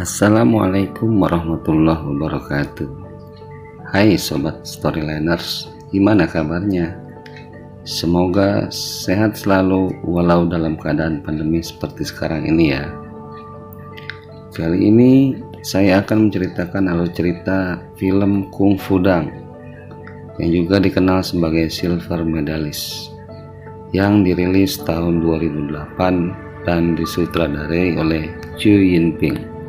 Assalamualaikum warahmatullahi wabarakatuh. Hai sobat storyliners, gimana kabarnya? Semoga sehat selalu walau dalam keadaan pandemi seperti sekarang ini ya. Kali ini saya akan menceritakan alur cerita film Kung Fu Dang yang juga dikenal sebagai Silver Medalist, yang dirilis tahun 2008 dan disutradarai oleh Chu Yinping.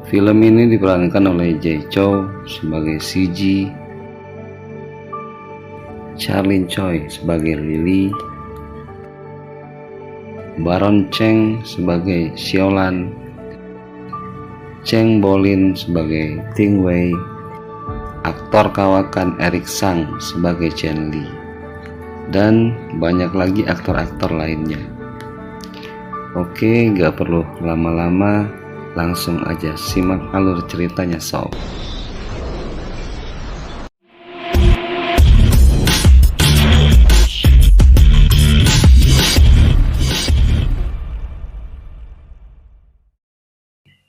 Film ini diperankan oleh Jay Chou sebagai CG, Charlene Choi sebagai Lily, Baron Cheng sebagai Xiaolan, Cheng Bolin sebagai Ting Wei, aktor kawakan Eric Sang sebagai Chen Li, dan banyak lagi aktor-aktor lainnya. Oke, gak perlu lama-lama, langsung aja simak alur ceritanya sob.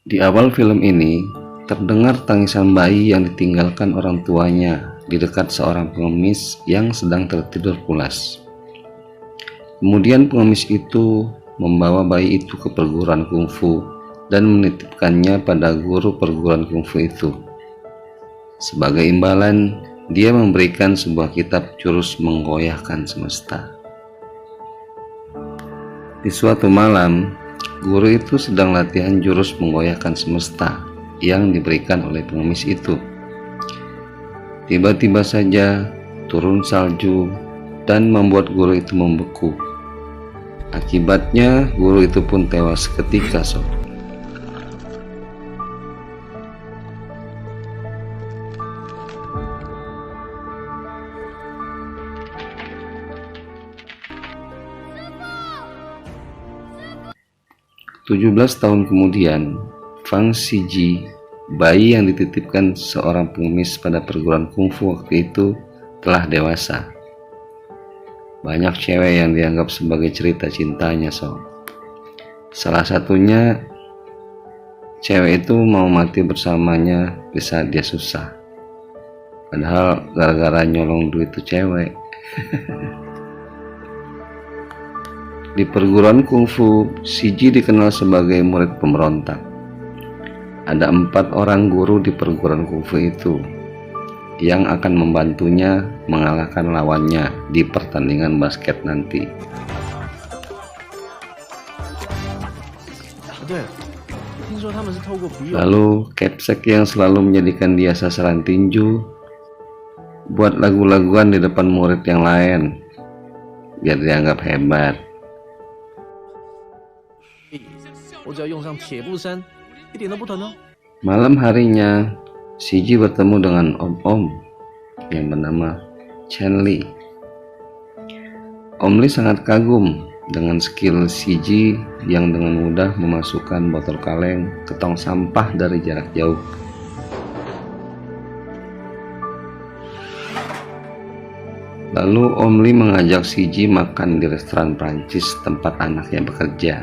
Di awal film ini terdengar tangisan bayi yang ditinggalkan orang tuanya di dekat seorang pengemis yang sedang tertidur pulas. Kemudian pengemis itu membawa bayi itu ke perguruan kungfu dan menitipkannya pada guru perguruan kungfu itu. Sebagai imbalan, dia memberikan sebuah kitab jurus menggoyahkan semesta. Di suatu malam, guru itu sedang latihan jurus menggoyahkan semesta yang diberikan oleh pengemis itu. Tiba-tiba saja turun salju dan membuat guru itu membeku. Akibatnya guru itu pun tewas seketika sob. 17 tahun kemudian, Fang Xiji, bayi yang dititipkan seorang pengemis pada perguruan kungfu waktu itu, telah dewasa. Banyak cewek yang dianggap sebagai cerita cintanya sob. Salah satunya, cewek itu mau mati bersamanya di saat dia susah. Padahal gara-gara nyolong duit itu cewek. Di perguruan kungfu, Xiji dikenal sebagai murid pemberontak. Ada 4 orang guru di perguruan kungfu itu yang akan membantunya mengalahkan lawannya di pertandingan basket nanti. Lalu Kepsek yang selalu menjadikan dia sasaran tinju buat lagu-laguan di depan murid yang lain biar dianggap hebat. Malam harinya, Xiji bertemu dengan Om yang bernama Chen Li. Om Li sangat kagum dengan skill Xiji yang dengan mudah memasukkan botol kaleng ke tong sampah dari jarak jauh. Lalu Om Li mengajak Xiji makan di restoran Prancis tempat anaknya bekerja.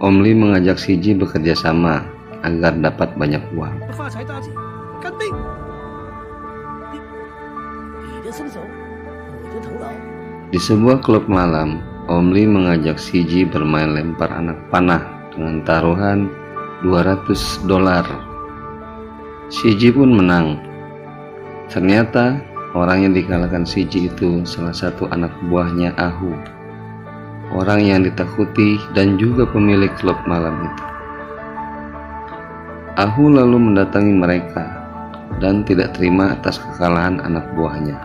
Om Li mengajak Xiji bekerja sama agar dapat banyak uang. Di sebuah klub malam, Om Li mengajak Xiji bermain lempar anak panah dengan taruhan $200. Xiji pun menang. Ternyata orang yang dikalahkan Xiji itu salah satu anak buahnya Ahu, orang yang ditakuti dan juga pemilik klub malam itu. Ahu lalu mendatangi mereka dan tidak terima atas kekalahan anak buahnya.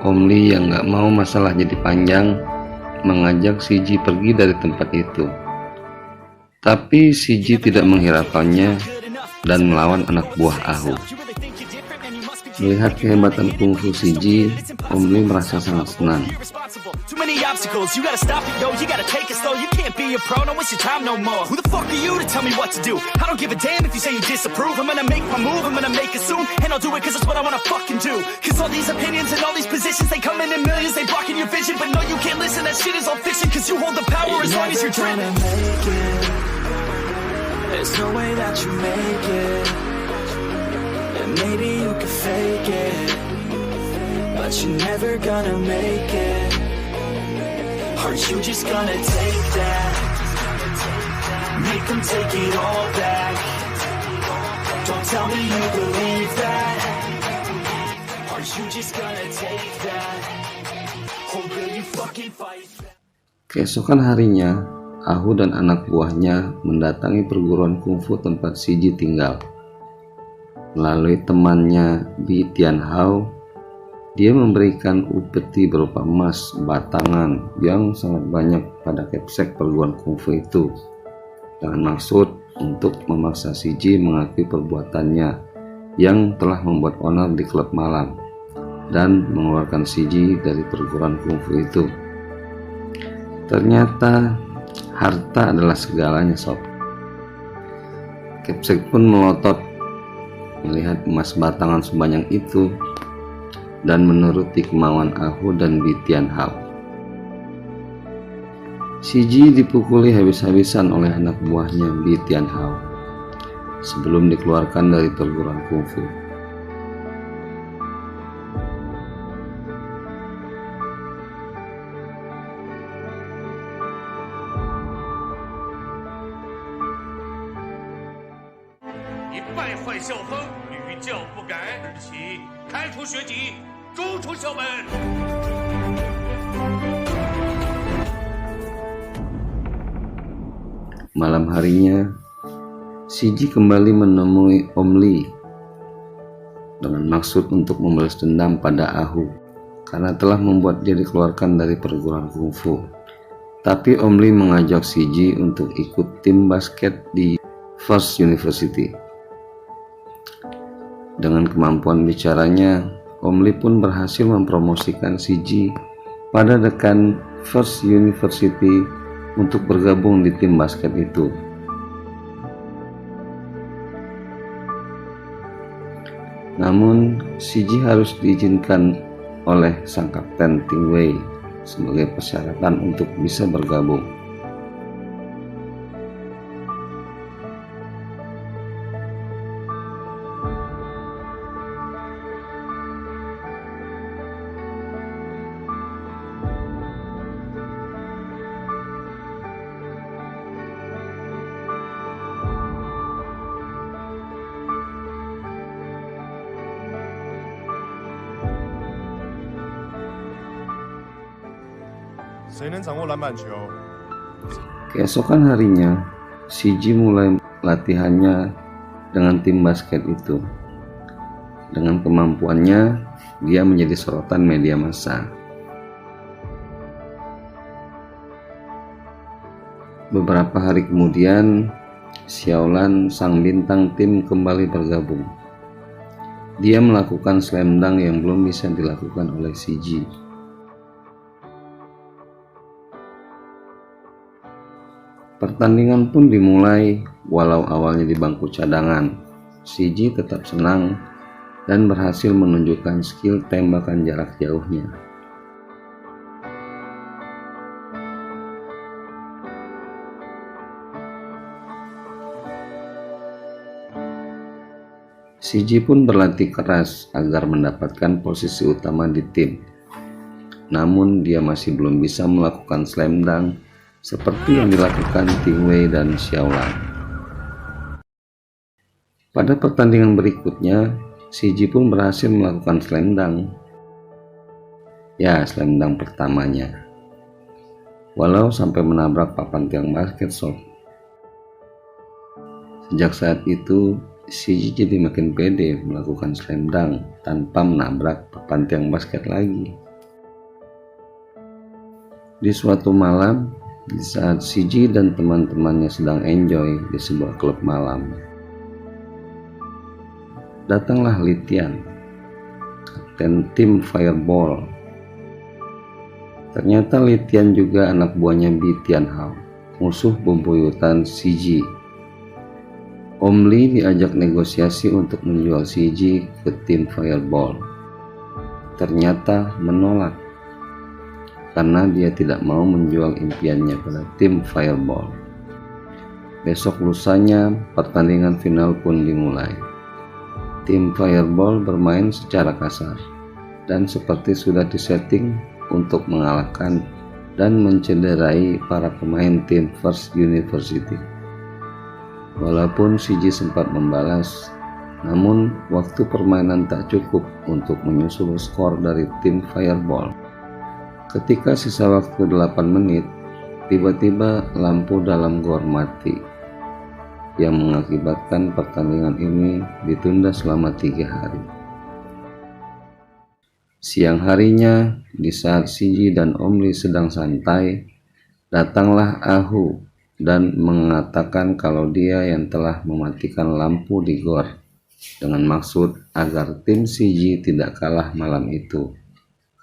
Om Li yang gak mau masalah jadi panjang mengajak Xiji pergi dari tempat itu. Tapi Xiji tidak menghiraukannya dan melawan anak buah Ahu. Melihat kehebatan kungfu Xiji, Om Li merasa sangat senang. obstacles. You gotta stop it, yo, you gotta take it slow. You can't be a pro, don't waste your time no more. Who the fuck are you to tell me what to do? I don't give a damn if you say you disapprove. I'm gonna make my move, I'm gonna make it soon. And I'll do it cause it's what I wanna fucking do. Cause all these opinions and all these positions, they come in millions, they blocking your vision. But no, you can't listen, that shit is all fiction. Cause you hold the power as long as you're dreaming. There's no way that you make it. And maybe you can fake it, but you're never gonna make it. Are you just gonna take that? Make them take it all back. Don't tell me you believe that. Are you just gonna take that? Or will you fucking fight back? Keesokan harinya, Ahu dan anak buahnya mendatangi perguruan kungfu tempat Siji tinggal. Melalui temannya Bi Tianhao, dia memberikan upeti berupa emas batangan yang sangat banyak pada kapsek perguruan kungfu itu, dengan maksud untuk memaksa Siji mengakui perbuatannya yang telah membuat onar di klub malam dan mengeluarkan Siji dari perguruan kungfu itu. Ternyata harta adalah segalanya, sob. Kapsek pun melotot melihat emas batangan sebanyak itu dan menuruti kemauan Ahu dan Bi Tianhao. Siji dipukuli habis-habisan oleh anak buahnya Bi Tianhao sebelum dikeluarkan dari perguruan kungfu. Malam harinya, Siji kembali menemui Om Li dengan maksud untuk membalas dendam pada Ahu karena telah membuat dia dikeluarkan dari perguruan kungfu. Tapi Om Li mengajak Siji untuk ikut tim basket di First University. Dengan kemampuan bicaranya, Om Li pun berhasil mempromosikan Siji pada dekan First University untuk bergabung di tim basket itu. Namun, Siji harus diizinkan oleh sang kapten Ting Wei sebagai persyaratan untuk bisa bergabung. Keesokan harinya, Siji mulai latihannya dengan tim basket itu. Dengan kemampuannya, dia menjadi sorotan media massa. Beberapa hari kemudian, Xiaolan, sang bintang tim, kembali bergabung. Dia melakukan slam dunk yang belum bisa dilakukan oleh Siji. Pertandingan pun dimulai, walau awalnya di bangku cadangan. Siji tetap senang dan berhasil menunjukkan skill tembakan jarak jauhnya. Siji pun berlatih keras agar mendapatkan posisi utama di tim. Namun dia masih belum bisa melakukan slam dunk seperti yang dilakukan Ting Wei dan Xiaolan. Pada pertandingan berikutnya, Siji pun berhasil melakukan slam dunk. Ya, slam dunk pertamanya. Walau sampai menabrak papan tiang basket, sob. Sejak saat itu, Siji jadi makin pede melakukan slam dunk tanpa menabrak papan tiang basket lagi. Di suatu malam, di saat Siji dan teman-temannya sedang enjoy di sebuah klub malam, datanglah Li Tian, kapten tim Fireball. Ternyata Li Tian juga anak buahnya Bi Tianhao, musuh bebuyutan Xi Ji. Om Li diajak negosiasi untuk menjual Xi Ji ke tim Fireball. Ternyata menolak, karena dia tidak mau menjual impiannya pada tim Fireball. Besok lusanya pertandingan final pun dimulai. Tim Fireball bermain secara kasar dan seperti sudah disetting untuk mengalahkan dan mencederai para pemain tim First University. Walaupun Xi Ji sempat membalas, namun waktu permainan tak cukup untuk menyusul skor dari tim Fireball. Ketika sisa waktu 8 menit, tiba-tiba lampu dalam gor mati, yang mengakibatkan pertandingan ini ditunda selama 3 hari. Siang harinya, di saat Xi Ji dan Om Li sedang santai, datanglah Ahu dan mengatakan kalau dia yang telah mematikan lampu di gor, dengan maksud agar tim Xi Ji tidak kalah malam itu,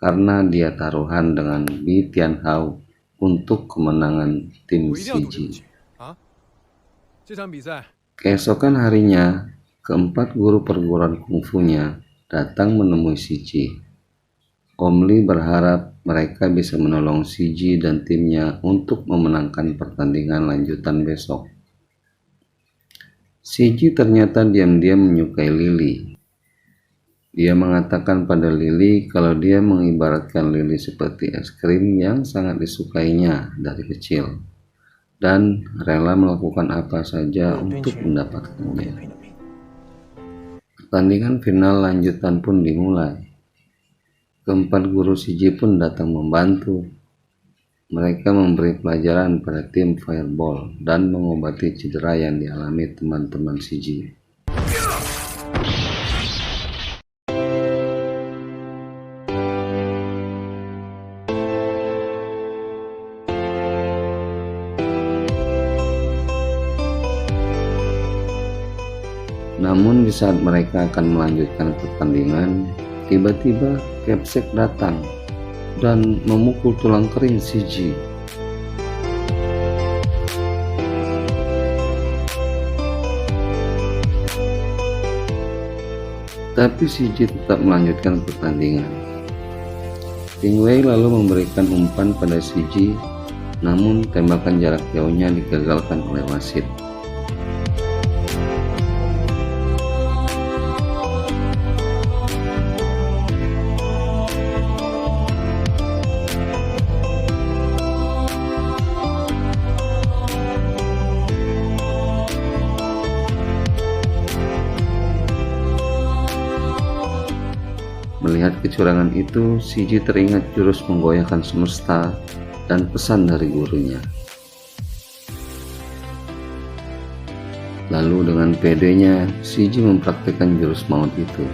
karena dia taruhan dengan Bi Tianhao untuk kemenangan tim Xi Ji. Keesokan harinya, keempat guru perguruan kungfunya datang menemui Xi Ji. Om Li berharap mereka bisa menolong Xi Ji dan timnya untuk memenangkan pertandingan lanjutan besok. Xi Ji ternyata diam-diam menyukai Lily. Dia mengatakan pada Lily kalau dia mengibaratkan Lily seperti es krim yang sangat disukainya dari kecil, dan rela melakukan apa saja untuk mendapatkannya. Pertandingan final lanjutan pun dimulai. Keempat guru Xi Ji pun datang membantu. Mereka memberi pelajaran pada tim Fireball dan mengobati cedera yang dialami teman-teman Xi Ji. Namun di saat mereka akan melanjutkan pertandingan, tiba-tiba Kepsek datang dan memukul tulang kering Xi Ji. Tapi Xi Ji tetap melanjutkan pertandingan. Ting Wei lalu memberikan umpan pada Xi Ji, namun tembakan jarak jauhnya digagalkan oleh wasit. Melihat kecurangan itu, Xi Ji teringat jurus menggoyahkan semesta dan pesan dari gurunya. Lalu dengan pedenya, Xi Ji mempraktikkan jurus maut itu.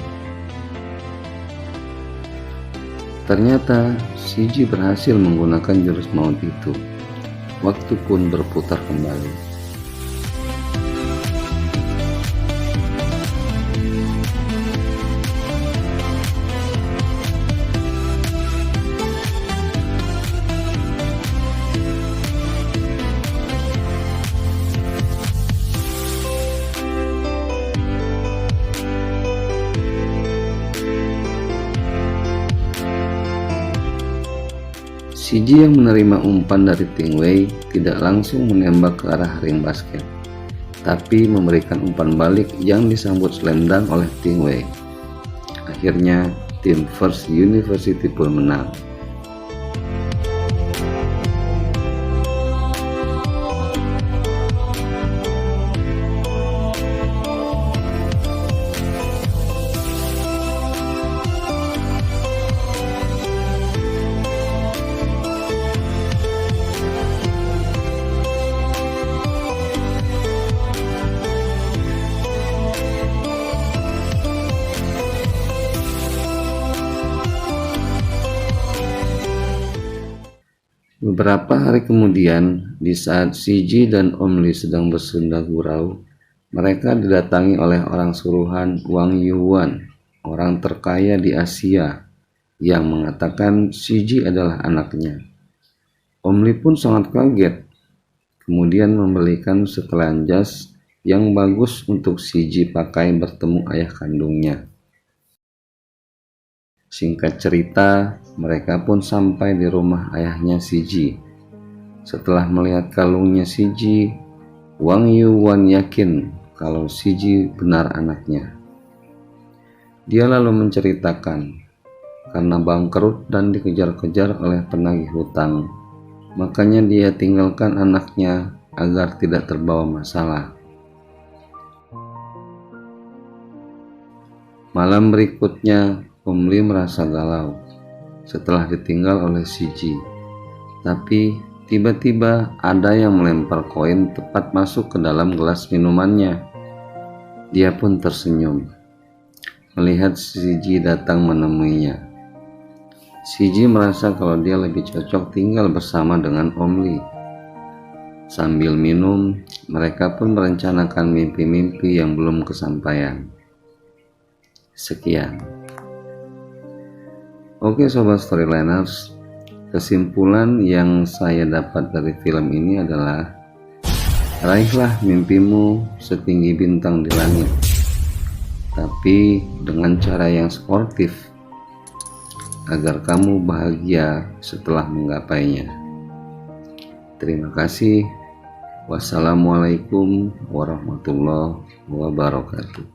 Ternyata, Xi Ji berhasil menggunakan jurus maut itu. Waktu pun berputar kembali. Xi Ji yang menerima umpan dari Ting Wei tidak langsung menembak ke arah ring basket, tapi memberikan umpan balik yang disambut selendang oleh Ting Wei. Akhirnya, tim First University pun menang. Beberapa hari kemudian, di saat Xi Ji dan Om Li sedang bersenda gurau, mereka didatangi oleh orang suruhan Wang Yuan, orang terkaya di Asia, yang mengatakan Shiji adalah anaknya. Om Lee pun sangat kaget, kemudian membelikan setelan jas yang bagus untuk Shiji pakai bertemu ayah kandungnya. Singkat cerita, mereka pun sampai di rumah ayahnya Shiji. Setelah melihat kalungnya Shiji, Wang Yuwan yakin kalau Shiji benar anaknya. Dia lalu menceritakan, karena bangkrut dan dikejar-kejar oleh penagih hutang, makanya dia tinggalkan anaknya agar tidak terbawa masalah. Malam berikutnya, Om Lee merasa galau setelah ditinggal oleh Shiji. Tapi tiba-tiba ada yang melempar koin tepat masuk ke dalam gelas minumannya. Dia pun tersenyum melihat Shiji datang menemuinya. Shiji merasa kalau dia lebih cocok tinggal bersama dengan Om Lee. Sambil minum, mereka pun merencanakan mimpi-mimpi yang belum kesampaian. Sekian. Oke sobat storyliners, kesimpulan yang saya dapat dari film ini adalah raihlah mimpimu setinggi bintang di langit, tapi dengan cara yang sportif agar kamu bahagia setelah menggapainya. Terima kasih. Wassalamualaikum warahmatullahi wabarakatuh.